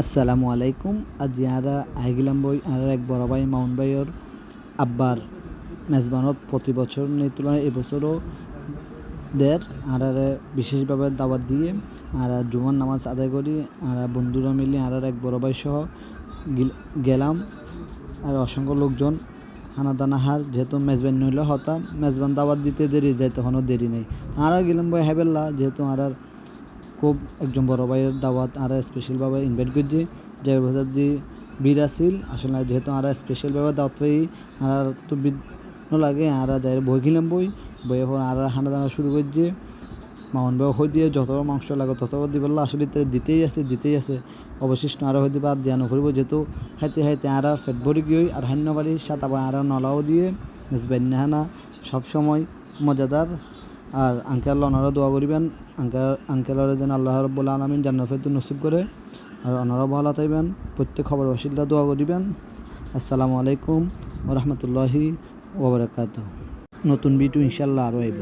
আসসালামু আলাইকুম। আজি আরা আইগিলাম বই আর এক বড় ভাই মাউন ভাইয়ের আব্বার মেজবানত প্রতি বছর নিয়ে তুলনায় এবছরও দের আর বিশেষভাবে দাওয়াত দিয়ে আর জুমার নামাজ আদায় করি আর বন্ধুরা মিলে আর এক বড় ভাই সহ গেলাম। আর অসংখ্য লোকজন হানাদানাহার যেহেতু মেজবান নইলে হতাম মেজবান দাওয়াত দিতে দেরি যায় তখনও দেরি নেই আর গেলাম বই হেবেল্লা যেহেতু আর খুব একজন বড় ভাইয়ের দাওয়াত আর স্পেশালভাবে ইনভাইট করছি যে বছর যে বীর আসিল আসলে যেহেতু আর স্পেশালভাবে দাওয়াত হয়ে আর তো বিদ লাগে আর যাই বই কিনলাম বইয়ে আর হানা দানা শুরু করছে মামন ভাই হয়ে দিয়ে যত মাংস লাগে তত দিবেলা আসলে দিতেই আছে অবশিষ্ট আরও হইতে বাদ ধ্যান করব যেহেতু হাইতে আর ফেট ভরি গিয়ে আর হান্য বাড়ি সাত আবার আর নলাও দিয়ে মেজবাইন হানা সবসময় মজাদার আর আঙ্কেল ওনারা দোয়া করিবেন আঙ্কেলের যেন আল্লাহ রাব্বুল আলামিন জান্নাত নসিব করে আর ওনারা ভালো থাকবেন প্রত্যেক খবর ওয়াসিল্লা দোয়া করিবেন। আসসালামু আলাইকুম ওয়া রাহমাতুল্লাহি ওয়া বারাকাতুহু। নতুন ভিডিও ইনশাআল্লাহ আরও আইব।